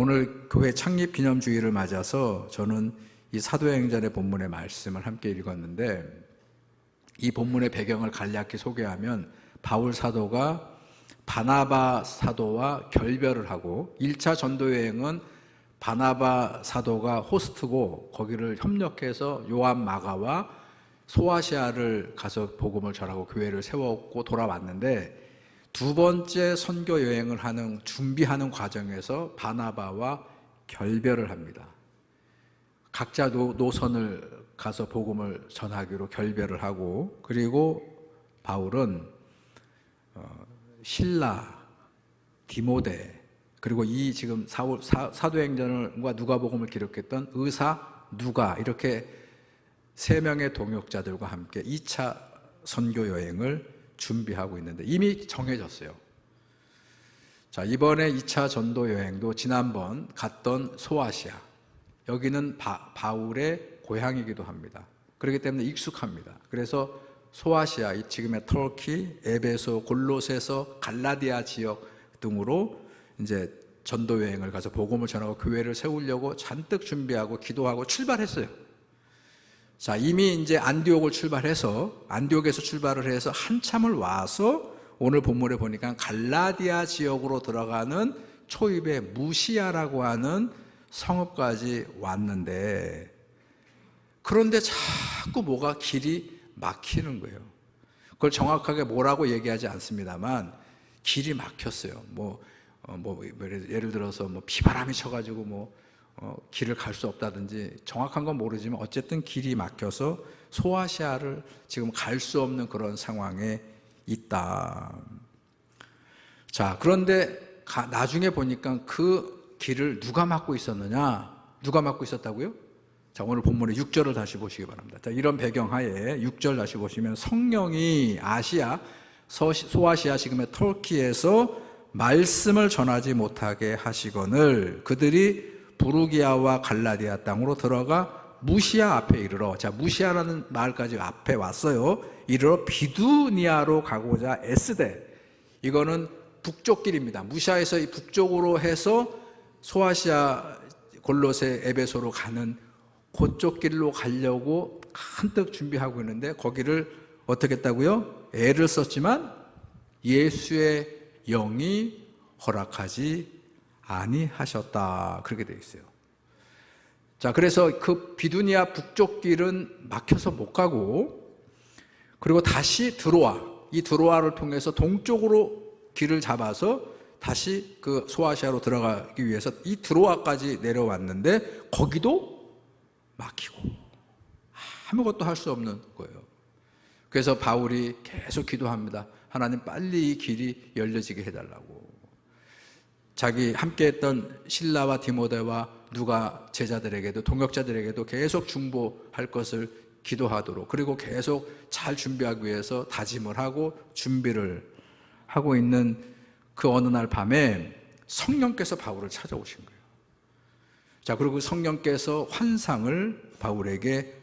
오늘 교회 창립 기념주일을 맞아서 저는 이 사도행전의 본문의 말씀을 함께 읽었는데, 이 본문의 배경을 간략히 소개하면 바울 사도가 바나바 사도와 결별을 하고 1차 전도 여행은 바나바 사도가 호스트고 거기를 협력해서 요한 마가와 소아시아를 가서 복음을 전하고 교회를 세웠고 돌아왔는데, 두 번째 선교 여행을 준비하는 과정에서 바나바와 결별을 합니다. 각자 노선을 가서 복음을 전하기로 결별을 하고, 그리고 바울은 실라, 디모데, 그리고 이 지금 사도행전과 누가복음을 기록했던 의사 누가, 이렇게 세 명의 동역자들과 함께 2차 선교 여행을 준비하고 있는데 이미 정해졌어요. 자, 이번에 2차 전도 여행도 지난번 갔던 소아시아, 여기는 바울의 고향이기도 합니다. 그렇기 때문에 익숙합니다. 그래서 소아시아, 지금의 터키, 에베소, 골로새서, 갈라디아 지역 등으로 이제 전도 여행을 가서 복음을 전하고 교회를 세우려고 잔뜩 준비하고 기도하고 출발했어요. 자, 이미 이제 안디옥에서 출발을 해서 한참을 와서 오늘 본문에 보니까 갈라디아 지역으로 들어가는 초입의 무시아라고 하는 성읍까지 왔는데, 그런데 자꾸 뭐가 길이 막히는 거예요. 그걸 정확하게 뭐라고 얘기하지 않습니다만 길이 막혔어요. 예를 들어서 비바람이 쳐가지고 길을 갈 수 없다든지, 정확한 건 모르지만 어쨌든 길이 막혀서 소아시아를 지금 갈 수 없는 그런 상황에 있다. 자, 그런데 나중에 보니까 그 길을 누가 막고 있었느냐? 누가 막고 있었다고요? 자, 오늘 본문의 6절을 다시 보시기 바랍니다. 자, 이런 배경하에 6절 다시 보시면, 성령이 소아시아 지금의 터키에서 말씀을 전하지 못하게 하시거늘 그들이 부르기아와 갈라디아 땅으로 들어가 무시아 앞에 이르러, 자, 무시아라는 마을까지 앞에 왔어요. 이르러 비두니아로 가고자 애쓰되, 이거는 북쪽 길입니다. 무시아에서 이 북쪽으로 해서 소아시아, 골로새, 에베소로 가는 그쪽 길로 가려고 한뜩 준비하고 있는데, 거기를 어떻게 했다고요? 애를 썼지만 예수의 영이 허락하지 아니하셨다, 그렇게 되어 있어요. 자, 그래서 그 비두니아 북쪽 길은 막혀서 못 가고, 그리고 다시 이 드로아를 통해서 동쪽으로 길을 잡아서 다시 그 소아시아로 들어가기 위해서 이 드로아까지 내려왔는데 거기도 막히고 아무것도 할 수 없는 거예요. 그래서 바울이 계속 기도합니다. 하나님, 빨리 이 길이 열려지게 해달라고. 자기 함께했던 실라와 디모데와 누가 제자들에게도, 동역자들에게도 계속 중보할 것을 기도하도록, 그리고 계속 잘 준비하기 위해서 다짐을 하고 준비를 하고 있는 그 어느 날 밤에 성령께서 바울을 찾아오신 거예요. 자, 그리고 성령께서 환상을 바울에게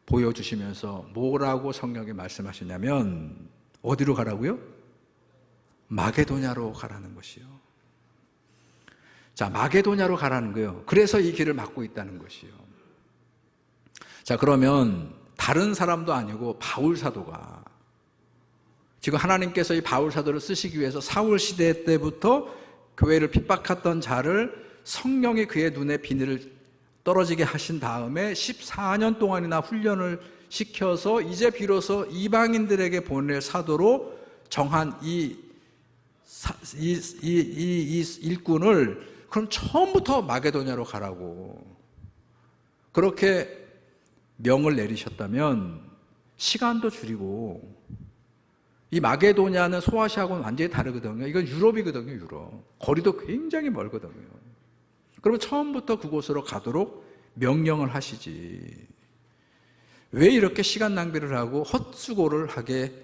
보여주시면서 뭐라고 성령이 말씀하시냐면, 어디로 가라고요? 마게도냐로 가라는 것이요. 자, 마게도냐로 가라는 거예요. 그래서 이 길을 막고 있다는 것이요. 자, 그러면 다른 사람도 아니고 바울 사도가, 지금 하나님께서 이 바울 사도를 쓰시기 위해서 사울 시대 때부터 교회를 핍박했던 자를 성령이 그의 눈에 비늘을 떨어지게 하신 다음에 14년 동안이나 훈련을 시켜서 이제 비로소 이방인들에게 보낼 사도로 정한 이 일꾼을, 그럼 처음부터 마게도냐로 가라고 그렇게 명을 내리셨다면 시간도 줄이고, 이 마게도냐는 소아시아하고는 완전히 다르거든요. 이건 유럽이거든요. 유럽. 거리도 굉장히 멀거든요. 그러면 처음부터 그곳으로 가도록 명령을 하시지, 왜 이렇게 시간 낭비를 하고 헛수고를 하게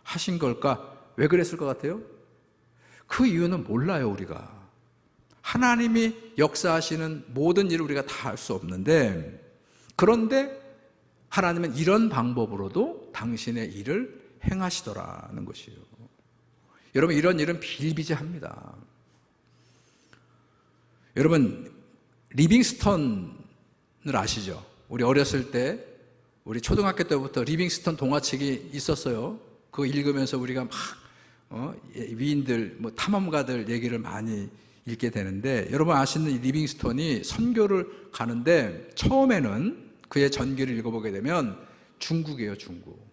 하신 걸까? 왜 그랬을 것 같아요? 그 이유는 몰라요. 우리가 하나님이 역사하시는 모든 일을 우리가 다 할 수 없는데, 그런데 하나님은 이런 방법으로도 당신의 일을 행하시더라는 것이에요. 여러분, 이런 일은 비일비재합니다. 여러분 리빙스턴을 아시죠? 우리 어렸을 때, 우리 초등학교 때부터 리빙스턴 동화책이 있었어요. 그거 읽으면서 우리가 막 위인들, 탐험가들 얘기를 많이 읽게 되는데, 여러분 아시는 이 리빙스턴이 선교를 가는데 처음에는 그의 전기를 읽어보게 되면 중국이에요, 중국.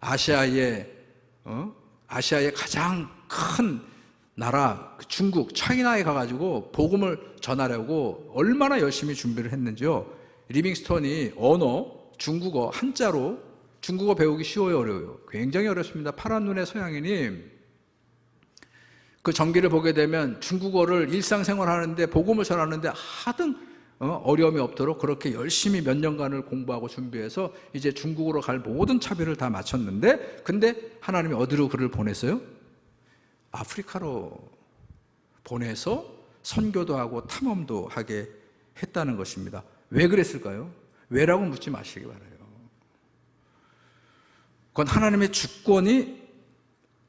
아시아의 가장 큰 나라 중국, 차이나에 가가지고 복음을 전하려고 얼마나 열심히 준비를 했는지요. 리빙스턴이 중국어, 한자로, 중국어 배우기 쉬워요, 어려워요? 굉장히 어렵습니다. 파란 눈의 서양인이 그 전기를 보게 되면 중국어를 일상생활 하는데, 복음을 전하는데 하등 어려움이 없도록 그렇게 열심히 몇 년간을 공부하고 준비해서 이제 중국으로 갈 모든 차비를 다 마쳤는데, 근데 하나님이 어디로 그를 보냈어요? 아프리카로 보내서 선교도 하고 탐험도 하게 했다는 것입니다. 왜 그랬을까요? 왜라고 묻지 마시기 바라요. 그건 하나님의 주권이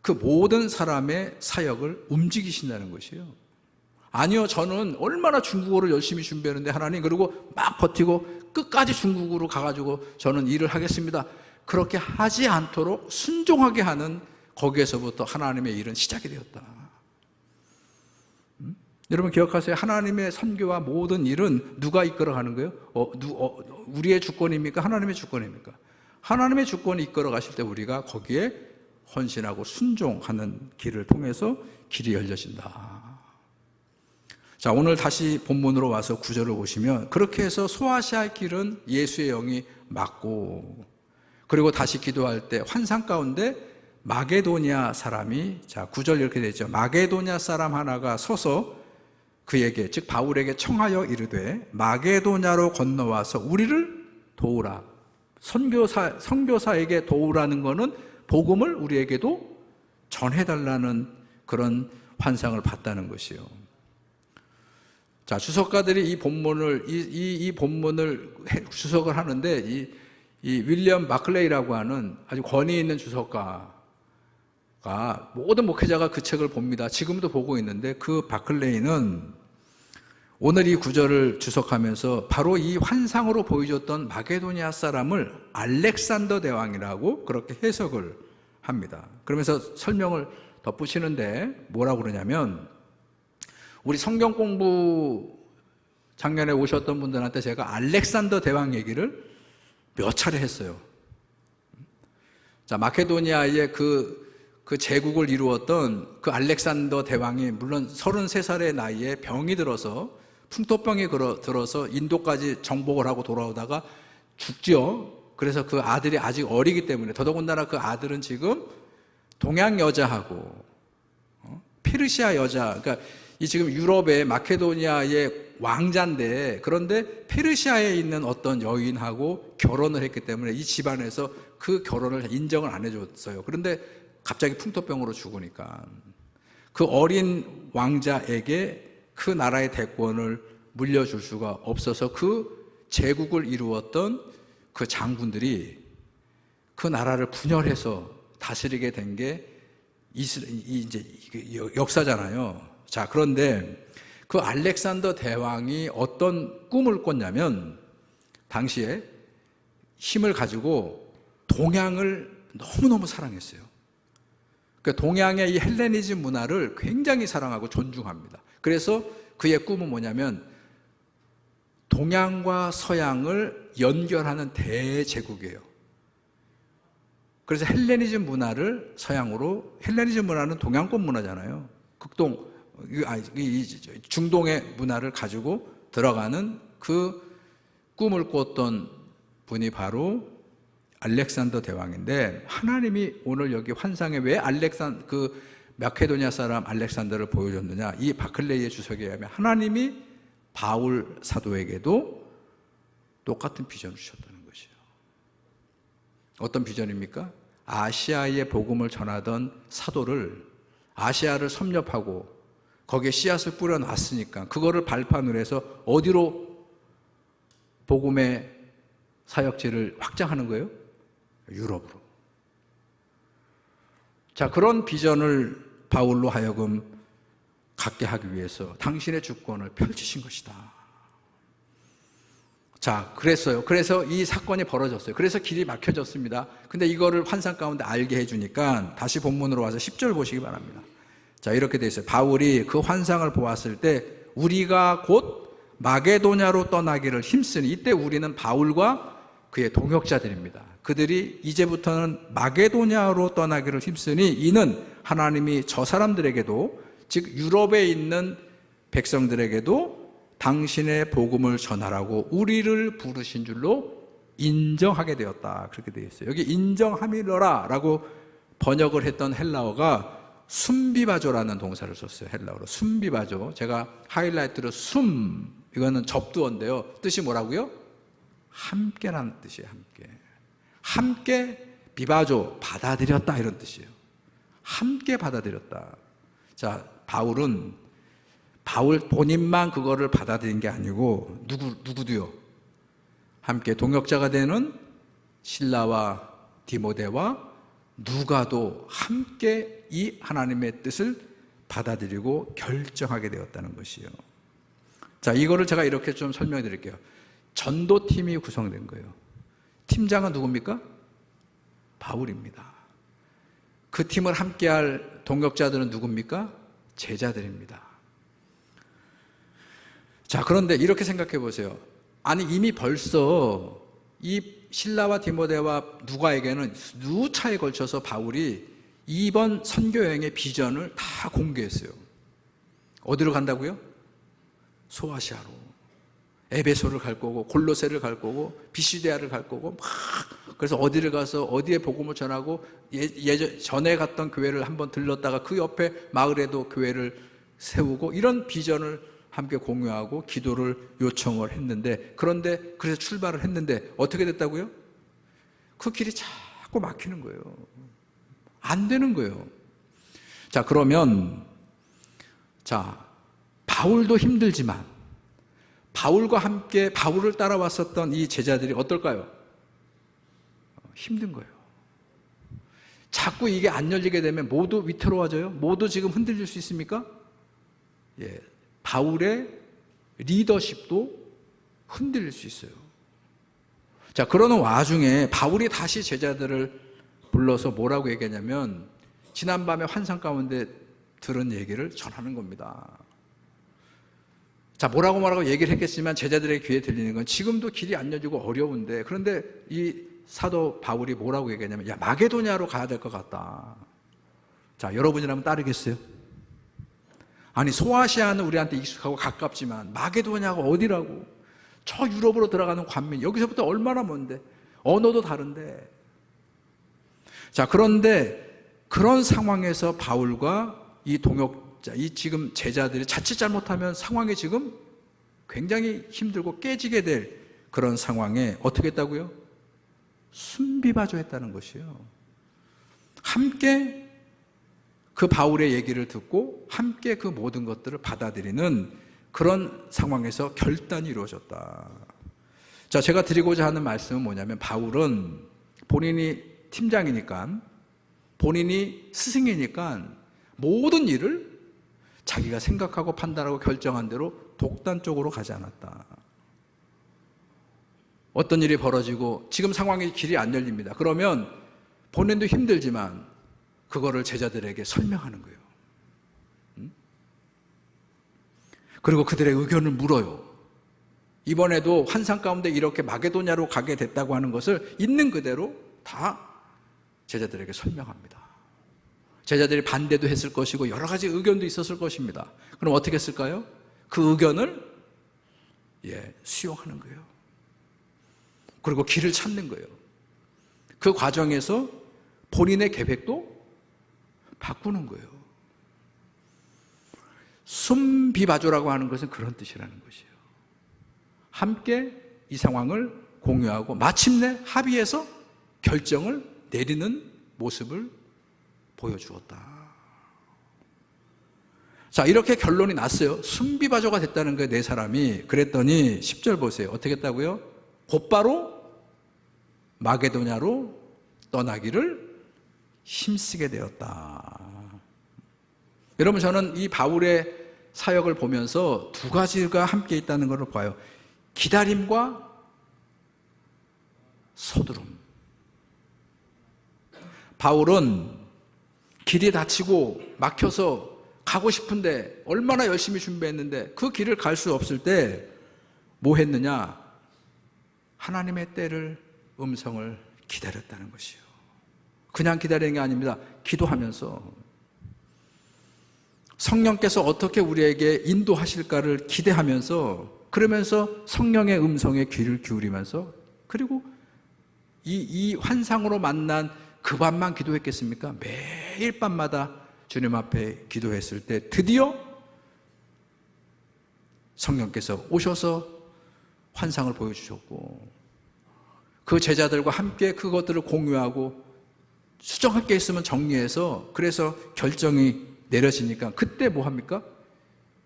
그 모든 사람의 사역을 움직이신다는 것이에요. 아니요, 저는 얼마나 중국어를 열심히 준비했는데 하나님, 그리고 막 버티고 끝까지 중국으로 가가지고 저는 일을 하겠습니다. 그렇게 하지 않도록 순종하게 하는, 거기에서부터 하나님의 일은 시작이 되었다. 여러분 기억하세요. 하나님의 선교와 모든 일은 누가 이끌어가는 거예요? 우리의 주권입니까? 하나님의 주권입니까? 하나님의 주권이 이끌어 가실 때 우리가 거기에 헌신하고 순종하는 길을 통해서 길이 열려진다. 자, 오늘 다시 본문으로 와서 9절을 보시면, 그렇게 해서 소아시아의 길은 예수의 영이 막고, 그리고 다시 기도할 때 환상 가운데 마게도냐 사람이, 자 9절 이렇게 되죠. 마게도냐 사람 하나가 서서 그에게, 즉 바울에게 청하여 이르되 마게도냐로 건너와서 우리를 도우라. 선교사에게 도우라는 것은 복음을 우리에게도 전해달라는 그런 환상을 봤다는 것이요. 자, 주석가들이 이 본문을 주석을 하는데, 이 윌리엄 마클레이라고 하는 아주 권위 있는 주석가가, 모든 목회자가 그 책을 봅니다. 지금도 보고 있는데, 그 바클레이는 오늘 이 구절을 주석하면서 바로 이 환상으로 보여줬던 마게도니아 사람을 알렉산더 대왕이라고 그렇게 해석을 합니다. 그러면서 설명을 덧붙이는데 뭐라고 그러냐면, 우리 성경 공부 작년에 오셨던 분들한테 제가 알렉산더 대왕 얘기를 몇 차례 했어요. 자, 마케도니아의 그 제국을 이루었던 그 알렉산더 대왕이 물론 33살의 나이에 병이 들어서, 풍토병이 들어서 인도까지 정복을 하고 돌아오다가 죽지요. 그래서 그 아들이 아직 어리기 때문에, 더더군다나 그 아들은 지금 동양 여자하고 페르시아 여자, 그러니까 이 지금 유럽의 마케도니아의 왕자인데, 그런데 페르시아에 있는 어떤 여인하고 결혼을 했기 때문에 이 집안에서 그 결혼을 인정을 안 해줬어요. 그런데 갑자기 풍토병으로 죽으니까 그 어린 왕자에게 그 나라의 대권을 물려줄 수가 없어서 그 제국을 이루었던 그 장군들이 그 나라를 분열해서 다스리게 된 게 이제 역사잖아요. 자, 그런데 그 알렉산더 대왕이 어떤 꿈을 꿨냐면, 당시에 힘을 가지고 동양을 너무너무 사랑했어요. 그러니까 동양의 이 헬레니즘 문화를 굉장히 사랑하고 존중합니다. 그래서 그의 꿈은 뭐냐면 동양과 서양을 연결하는 대제국이에요. 그래서 헬레니즘 문화를 서양으로, 헬레니즘 문화는 동양권 문화잖아요. 중동의 문화를 가지고 들어가는 그 꿈을 꿨던 분이 바로 알렉산더 대왕인데, 하나님이 오늘 여기 환상에 왜 마케도니아 사람 알렉산더를 보여줬느냐, 이 바클레이의 주석에 의하면 하나님이 바울 사도에게도 똑같은 비전을 주셨다는 것이에요. 어떤 비전입니까? 아시아의 복음을 전하던 사도를, 아시아를 섭렵하고 거기에 씨앗을 뿌려놨으니까 그거를 발판으로 해서 어디로 복음의 사역지를 확장하는 거예요? 유럽으로. 자, 그런 비전을 바울로 하여금 갖게 하기 위해서 당신의 주권을 펼치신 것이다. 자, 그랬어요. 그래서 이 사건이 벌어졌어요. 그래서 길이 막혀졌습니다. 근데 이거를 환상 가운데 알게 해주니까 다시 본문으로 와서 10절 보시기 바랍니다. 자, 이렇게 돼 있어요. 바울이 그 환상을 보았을 때 우리가 곧 마게도냐로 떠나기를 힘쓰니, 이때 우리는 바울과 그의 동역자들입니다. 그들이 이제부터는 마게도냐로 떠나기를 힘쓰니 이는 하나님이 저 사람들에게도, 즉 유럽에 있는 백성들에게도 당신의 복음을 전하라고 우리를 부르신 줄로 인정하게 되었다. 그렇게 되어 있어요. 여기 인정함이러라 라고 번역을 했던 헬라어가 숨비바조라는 동사를 썼어요. 헬라어로 숨비바조. 제가 하이라이트로 이거는 접두어인데요. 뜻이 뭐라고요? 함께라는 뜻이에요. 함께 비바조, 받아들였다, 이런 뜻이에요. 함께 받아들였다. 자, 바울 본인만 그거를 받아들인 게 아니고 누구도요? 함께 동역자가 되는 실라와 디모데와 누가도 함께 이 하나님의 뜻을 받아들이고 결정하게 되었다는 것이에요. 자, 이거를 제가 이렇게 좀 설명해 드릴게요. 전도팀이 구성된 거예요. 팀장은 누굽니까? 바울입니다. 그 팀을 함께할 동역자들은 누굽니까? 제자들입니다. 자, 그런데 이렇게 생각해 보세요. 아니, 이미 벌써 이 실라와 디모데와 누가에게는 수차에 걸쳐서 바울이 이번 선교여행의 비전을 다 공개했어요. 어디로 간다고요? 소아시아로. 에베소를 갈 거고, 골로새를 갈 거고, 비시디아를 갈 거고, 그래서 어디를 가서 어디에 복음을 전하고, 전에 갔던 교회를 한번 들렀다가 그 옆에 마을에도 교회를 세우고, 이런 비전을 함께 공유하고 기도를 요청을 했는데, 그런데 그래서 출발을 했는데 어떻게 됐다고요? 그 길이 자꾸 막히는 거예요. 안 되는 거예요. 자, 그러면 바울도 힘들지만 바울과 함께 바울을 따라왔었던 이 제자들이 어떨까요? 힘든 거예요. 자꾸 이게 안 열리게 되면 모두 위태로워져요? 모두 지금 흔들릴 수 있습니까? 예. 바울의 리더십도 흔들릴 수 있어요. 자, 그러는 와중에 바울이 다시 제자들을 불러서 뭐라고 얘기하냐면, 지난밤에 환상 가운데 들은 얘기를 전하는 겁니다. 자, 뭐라고 얘기를 했겠지만 제자들의 귀에 들리는 건 지금도 길이 안 열리고 어려운데, 그런데 이 사도 바울이 뭐라고 얘기하냐면, 야, 마게도냐로 가야 될 것 같다. 자, 여러분이라면 따르겠어요? 아니, 소아시아는 우리한테 익숙하고 가깝지만 마게도냐가 어디라고? 저 유럽으로 들어가는 관민, 여기서부터 얼마나 먼데, 언어도 다른데. 자, 그런데 그런 상황에서 바울과 이 동역자, 이 지금 제자들이 자칫 잘못하면 상황이 지금 굉장히 힘들고 깨지게 될 그런 상황에 어떻게 했다고요? 숨비바조 했다는 것이에요. 함께 그 바울의 얘기를 듣고 함께 그 모든 것들을 받아들이는 그런 상황에서 결단이 이루어졌다. 자, 제가 드리고자 하는 말씀은 뭐냐면, 바울은 본인이 팀장이니까, 본인이 스승이니까 모든 일을 자기가 생각하고 판단하고 결정한 대로 독단적으로 가지 않았다. 어떤 일이 벌어지고 지금 상황이 길이 안 열립니다. 그러면 본인도 힘들지만 그거를 제자들에게 설명하는 거예요. 그리고 그들의 의견을 물어요. 이번에도 환상 가운데 이렇게 마게도냐로 가게 됐다고 하는 것을 있는 그대로 다 제자들에게 설명합니다. 제자들이 반대도 했을 것이고 여러 가지 의견도 있었을 것입니다. 그럼 어떻게 했을까요? 그 의견을 수용하는 거예요. 그리고 길을 찾는 거예요. 그 과정에서 본인의 계획도 바꾸는 거예요. 숨비바조라고 하는 것은 그런 뜻이라는 것이에요. 함께 이 상황을 공유하고 마침내 합의해서 결정을 내리는 모습을 보여주었다. 자, 이렇게 결론이 났어요. 숨비바조가 됐다는 거예요, 네 사람이. 그랬더니 10절 보세요. 어떻게 했다고요? 곧바로 마게도냐로 떠나기를 힘쓰게 되었다. 여러분, 저는 이 바울의 사역을 보면서 두 가지가 함께 있다는 것을 봐요. 기다림과 서두름. 바울은 길이 닫히고 막혀서 가고 싶은데 얼마나 열심히 준비했는데 그 길을 갈 수 없을 때 뭐 했느냐? 하나님의 때를, 음성을 기다렸다는 것이요. 그냥 기다리는 게 아닙니다. 기도하면서 성령께서 어떻게 우리에게 인도하실까를 기대하면서, 그러면서 성령의 음성에 귀를 기울이면서, 그리고 이 환상으로 만난 그 밤만 기도했겠습니까? 매일 밤마다 주님 앞에 기도했을 때 드디어 성령께서 오셔서 환상을 보여주셨고, 그 제자들과 함께 그것들을 공유하고 수정할 게 있으면 정리해서, 그래서 결정이 내려지니까 그때 뭐 합니까?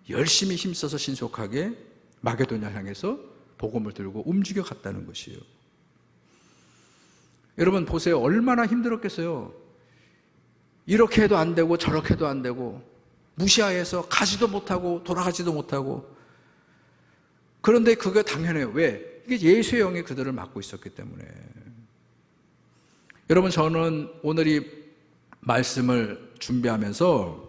열심히 힘써서 신속하게 마게도냐 향해서 복음을 들고 움직여 갔다는 것이에요. 여러분 보세요. 얼마나 힘들었겠어요. 이렇게 해도 안 되고 저렇게 해도 안 되고 무시하여서 가지도 못하고 돌아가지도 못하고. 그런데 그게 당연해요. 왜? 이게 예수의 영이 그들을 맡고 있었기 때문에. 여러분, 저는 오늘 이 말씀을 준비하면서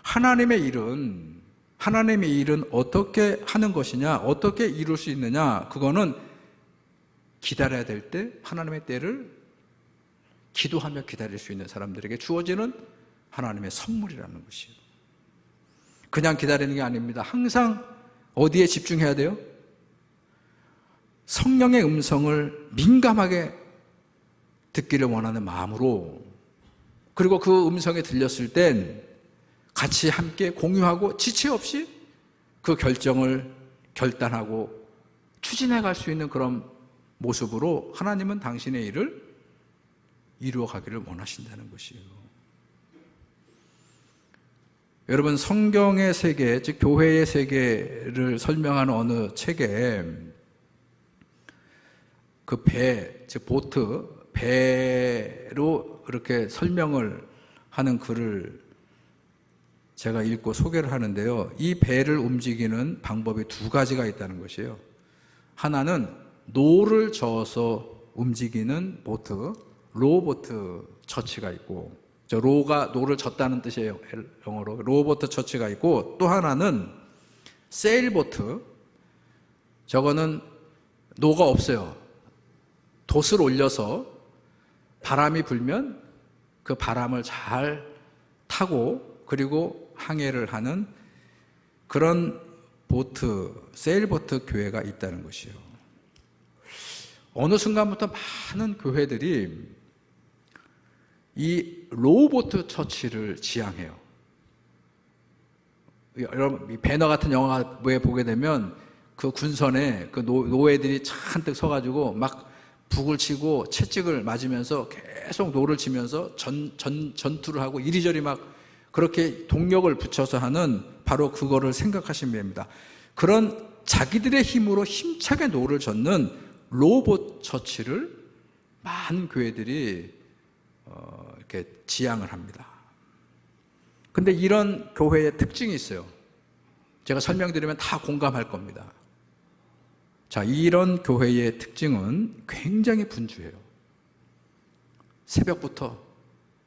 하나님의 일은 어떻게 하는 것이냐, 어떻게 이룰 수 있느냐, 그거는 기다려야 될 때 하나님의 때를 기도하며 기다릴 수 있는 사람들에게 주어지는 하나님의 선물이라는 것이에요. 그냥 기다리는 게 아닙니다. 항상 어디에 집중해야 돼요? 성령의 음성을 민감하게 듣기를 원하는 마음으로, 그리고 그 음성에 들렸을 땐 같이 함께 공유하고 지체 없이 그 결정을 결단하고 추진해 갈 수 있는 그런 모습으로 하나님은 당신의 일을 이루어 가기를 원하신다는 것이에요. 여러분, 성경의 세계, 즉 교회의 세계를 설명하는 어느 책에 그 배, 즉 보트, 배로 이렇게 설명을 하는 글을 제가 읽고 소개를 하는데요. 이 배를 움직이는 방법이 두 가지가 있다는 것이에요. 하나는 노를 저어서 움직이는 보트, 로보트 처치가 있고, 로가 노를 젓다는 뜻이에요. 영어로 로보트 처치가 있고, 또 하나는 세일보트. 저거는 노가 없어요. 돛을 올려서 바람이 불면 그 바람을 잘 타고 그리고 항해를 하는 그런 보트, 세일보트 교회가 있다는 것이에요. 어느 순간부터 많은 교회들이 이 로보트 처치를 지향해요. 여러분, 이 배너 같은 영화에 보게 되면 그 군선에 그 노예들이 잔뜩 서가지고 막 북을 치고 채찍을 맞으면서 계속 노를 치면서 전투를 하고 이리저리 막 그렇게 동력을 붙여서 하는, 바로 그거를 생각하시면 됩니다. 그런 자기들의 힘으로 힘차게 노를 젓는 로봇 처치를 많은 교회들이 이렇게 지향을 합니다. 근데 이런 교회의 특징이 있어요. 제가 설명드리면 다 공감할 겁니다. 자, 이런 교회의 특징은 굉장히 분주해요. 새벽부터,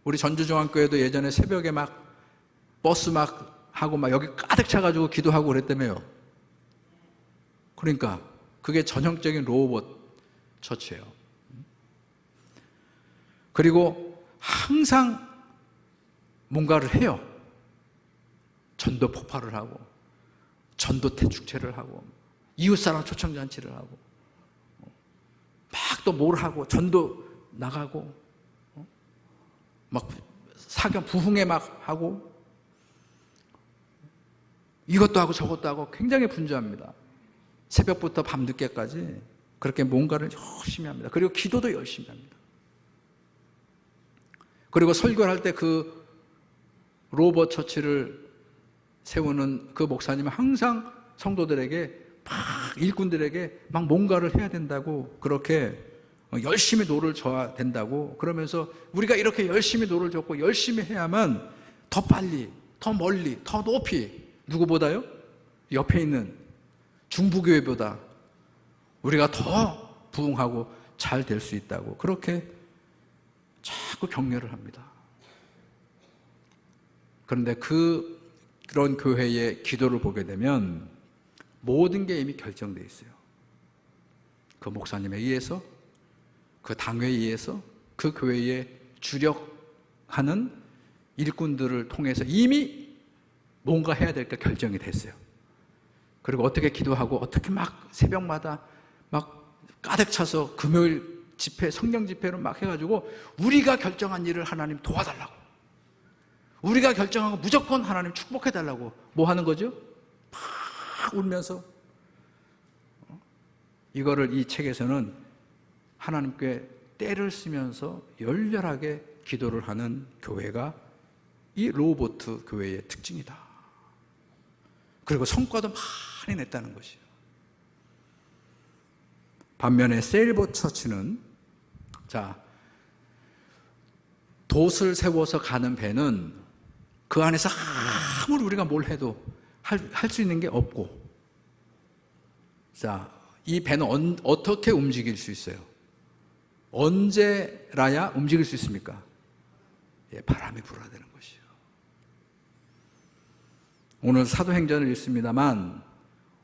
우리 전주중앙교회도 예전에 새벽에 막 버스 막 하고 막 여기 가득 차가지고 기도하고 그랬다며요. 그러니까 그게 전형적인 로봇 처치예요. 그리고 항상 뭔가를 해요. 전도 폭발을 하고 전도 대축제를 하고 이웃사랑 초청잔치를 하고 막 또 뭘 하고 전도 나가고 막 사경 부흥회 막 하고 이것도 하고 저것도 하고 굉장히 분주합니다. 새벽부터 밤늦게까지 그렇게 뭔가를 열심히 합니다. 그리고 기도도 열심히 합니다. 그리고 설교를 할 때 그 로봇 처치를 세우는 그 목사님은 항상 성도들에게 막 일꾼들에게 막 뭔가를 해야 된다고, 그렇게 열심히 노를 져야 된다고, 그러면서 우리가 이렇게 열심히 노를 젓고 열심히 해야만 더 빨리, 더 멀리, 더 높이 누구보다요? 옆에 있는 중부교회보다 우리가 더 부흥하고 잘 될 수 있다고 그렇게 자꾸 격려를 합니다. 그런데 그런 교회의 기도를 보게 되면 모든 게 이미 결정되어 있어요. 그 목사님에 의해서, 그 당회에 의해서, 그 교회에 주력하는 일꾼들을 통해서 이미 뭔가 해야 될 게 결정이 됐어요. 그리고 어떻게 기도하고 어떻게 막 새벽마다 막 가득 차서 금요일 집회, 성령 집회를 막 해가지고 우리가 결정한 일을 하나님 도와달라고, 우리가 결정한 거 무조건 하나님 축복해달라고 뭐 하는 거죠? 막 울면서. 이거를 이 책에서는 하나님께 때를 쓰면서 열렬하게 기도를 하는 교회가 이 로보트 교회의 특징이다. 그리고 성과도 많이 냈다는 것이에요. 반면에 세일버 처치는, 자, 돛을 세워서 가는 배는 그 안에서 아무리 우리가 뭘 해도 할 수 있는 게 없고, 자, 이 배는 어떻게 움직일 수 있어요? 언제라야 움직일 수 있습니까? 예, 바람이 불어야 되는 것이요. 오늘 사도행전을 읽습니다만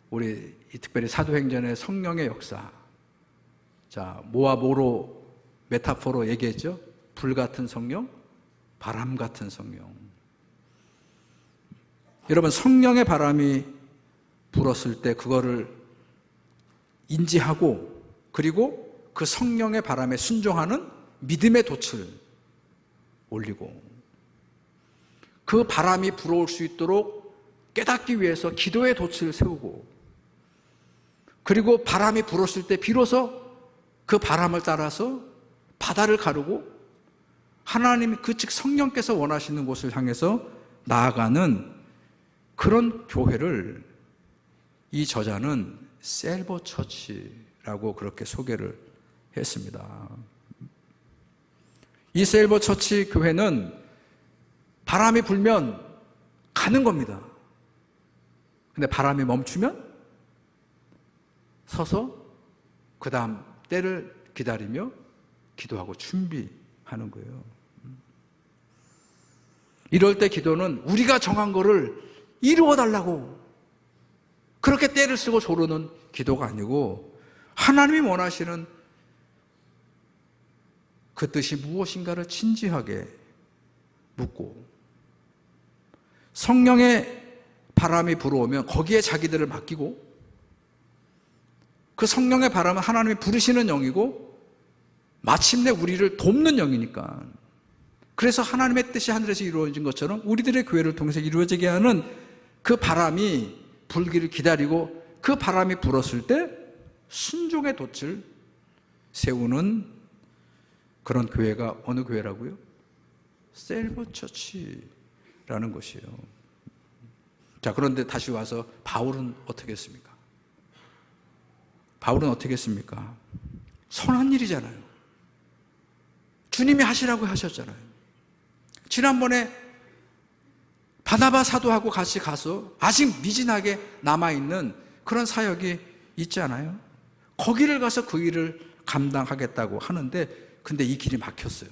우리 특별히 사도행전의 성령의 역사, 자, 모아 모로 메타포로 얘기했죠. 불 같은 성령, 바람 같은 성령. 여러분, 성령의 바람이 불었을 때 그거를 인지하고 그리고 그 성령의 바람에 순종하는 믿음의 돛을 올리고, 그 바람이 불어올 수 있도록 깨닫기 위해서 기도의 돛을 세우고, 그리고 바람이 불었을 때 비로소 그 바람을 따라서 바다를 가르고 하나님이 즉 성령께서 원하시는 곳을 향해서 나아가는 그런 교회를 이 저자는 셀버 처치라고 그렇게 소개를 했습니다. 이 셀버 처치 교회는 바람이 불면 가는 겁니다. 근데 바람이 멈추면 서서 그 다음 때를 기다리며 기도하고 준비하는 거예요. 이럴 때 기도는 우리가 정한 거를 이루어 달라고 그렇게 때를 쓰고 조르는 기도가 아니고, 하나님이 원하시는 그 뜻이 무엇인가를 진지하게 묻고, 성령의 바람이 불어오면 거기에 자기들을 맡기고, 그 성령의 바람은 하나님이 부르시는 영이고 마침내 우리를 돕는 영이니까, 그래서 하나님의 뜻이 하늘에서 이루어진 것처럼 우리들의 교회를 통해서 이루어지게 하는 그 바람이 불기를 기다리고, 그 바람이 불었을 때 순종의 돛을 세우는 그런 교회가 어느 교회라고요? 셀버 처치라는 것이에요. 자, 그런데 다시 와서 바울은 어떻게 했습니까? 바울은 어떻게 했습니까? 선한 일이잖아요. 주님이 하시라고 하셨잖아요. 지난번에 바나바 사도하고 같이 가서 아직 미진하게 남아있는 그런 사역이 있잖아요. 거기를 가서 그 일을 감당하겠다고 하는데, 근데 이 길이 막혔어요.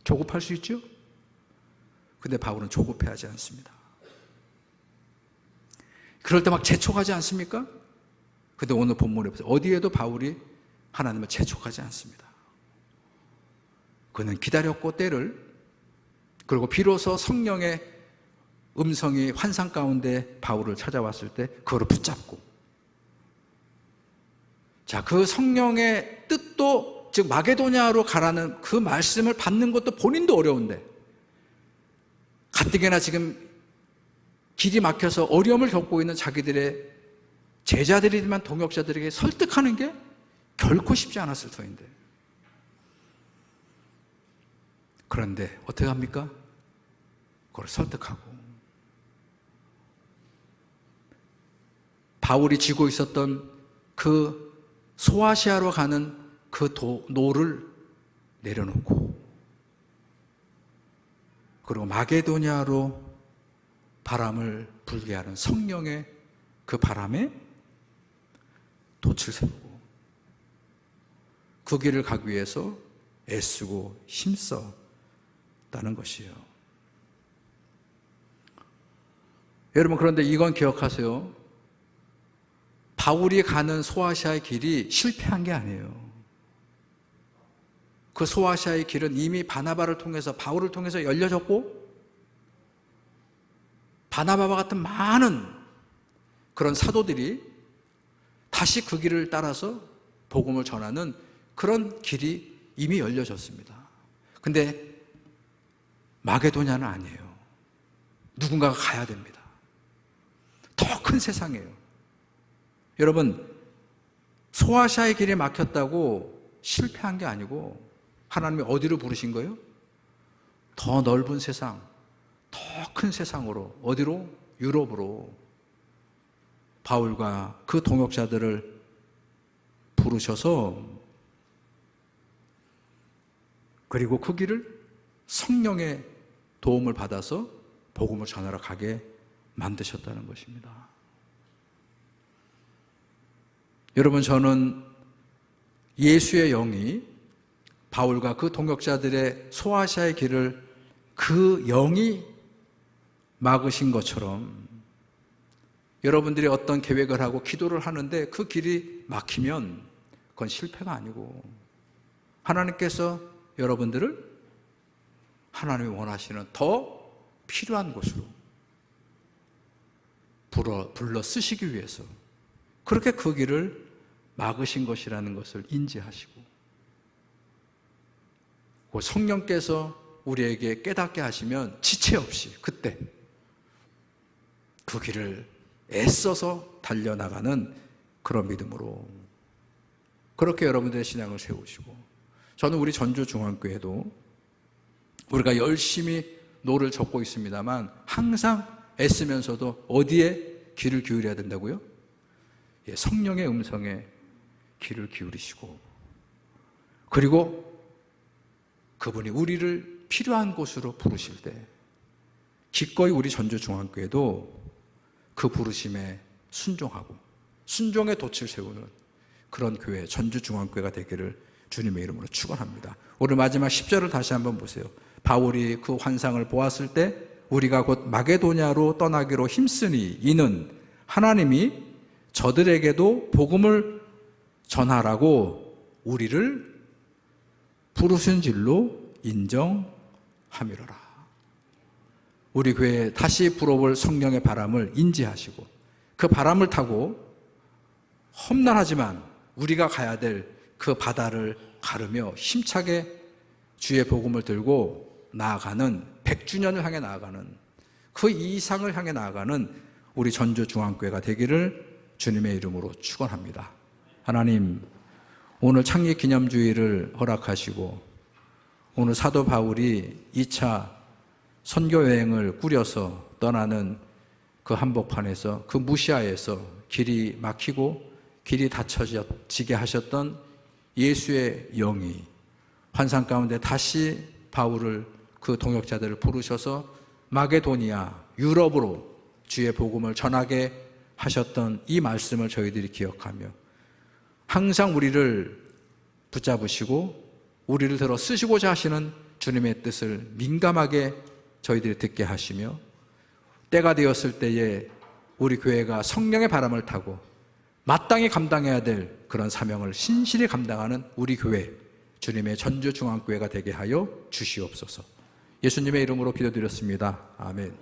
조급할 수 있죠? 근데 바울은 조급해하지 않습니다. 그럴 때 막 재촉하지 않습니까? 근데 오늘 본문에 보세요. 어디에도 바울이 하나님을 재촉하지 않습니다. 그는 기다렸고 때를, 그리고 비로소 성령의 음성이 환상 가운데 바울을 찾아왔을 때 그거를 붙잡고, 자, 그 성령의 뜻도, 즉 마게도냐로 가라는 그 말씀을 받는 것도 본인도 어려운데, 가뜩이나 지금 길이 막혀서 어려움을 겪고 있는 자기들의 제자들이지만 동역자들에게 설득하는 게 결코 쉽지 않았을 터인데, 그런데 어떻게 합니까? 그걸 설득하고, 바울이 쥐고 있었던 그 소아시아로 가는 그 노를 내려놓고, 그리고 마게도냐로 바람을 불게 하는 성령의 그 바람에 돛을 세우고 그 길을 가기 위해서 애쓰고 힘썼다는 것이에요. 여러분, 그런데 이건 기억하세요. 바울이 가는 소아시아의 길이 실패한 게 아니에요. 그 소아시아의 길은 이미 바나바를 통해서, 바울을 통해서 열려졌고, 바나바와 같은 많은 그런 사도들이 다시 그 길을 따라서 복음을 전하는 그런 길이 이미 열려졌습니다. 근데 마게도냐는 아니에요. 누군가가 가야 됩니다. 더 큰 세상이에요. 여러분, 소아시아의 길이 막혔다고 실패한 게 아니고 하나님이 어디로 부르신 거예요? 더 넓은 세상, 더 큰 세상으로. 어디로? 유럽으로 바울과 그 동역자들을 부르셔서, 그리고 그 길을 성령의 도움을 받아서 복음을 전하러 가게 만드셨다는 것입니다. 여러분, 저는 예수의 영이 바울과 그 동역자들의 소아시아의 길을 그 영이 막으신 것처럼, 여러분들이 어떤 계획을 하고 기도를 하는데 그 길이 막히면 그건 실패가 아니고 하나님께서 여러분들을 하나님이 원하시는 더 필요한 곳으로 불러 쓰시기 위해서 그렇게 그 길을 막으신 것이라는 것을 인지하시고, 그 성령께서 우리에게 깨닫게 하시면 지체 없이 그때 그 길을 애써서 달려나가는 그런 믿음으로 그렇게 여러분들의 신앙을 세우시고, 저는 우리 전주중앙교회도 우리가 열심히 노를 젓고 있습니다만 항상 애쓰면서도 어디에 귀를 기울여야 된다고요? 성령의 음성에 귀를 기울이시고, 그리고 그분이 우리를 필요한 곳으로 부르실 때 기꺼이 우리 전주중앙교회도 그 부르심에 순종하고 순종의 돛을 세우는 그런 교회, 전주중앙교회가 되기를 주님의 이름으로 축원합니다. 오늘 마지막 10절을 다시 한번 보세요. 바울이 그 환상을 보았을 때 우리가 곧 마게도냐로 떠나기로 힘쓰니 이는 하나님이 저들에게도 복음을 전하라고 우리를 부르신 줄로 인정함이로라. 우리 교회에 다시 불어올 성령의 바람을 인지하시고 그 바람을 타고 험난하지만 우리가 가야 될 그 바다를 가르며 힘차게 주의 복음을 들고 나아가는 100주년을 향해 나아가는 그 이상을 향해 나아가는 우리 전주중앙교회가 되기를 주님의 이름으로 축원합니다. 하나님, 오늘 창립기념주일을 허락하시고 오늘 사도 바울이 2차 선교여행을 꾸려서 떠나는 그 한복판에서, 그 무시아에서 길이 막히고 길이 닫혀지게 하셨던 예수의 영이 환상 가운데 다시 바울을, 그 동역자들을 부르셔서 마게도니아, 유럽으로 주의 복음을 전하게 하셨던 이 말씀을 저희들이 기억하며 항상 우리를 붙잡으시고 우리를 들어 쓰시고자 하시는 주님의 뜻을 민감하게 저희들이 듣게 하시며, 때가 되었을 때에 우리 교회가 성령의 바람을 타고 마땅히 감당해야 될 그런 사명을 신실히 감당하는 우리 교회, 주님의 전주중앙교회가 되게 하여 주시옵소서. 예수님의 이름으로 기도드렸습니다. 아멘.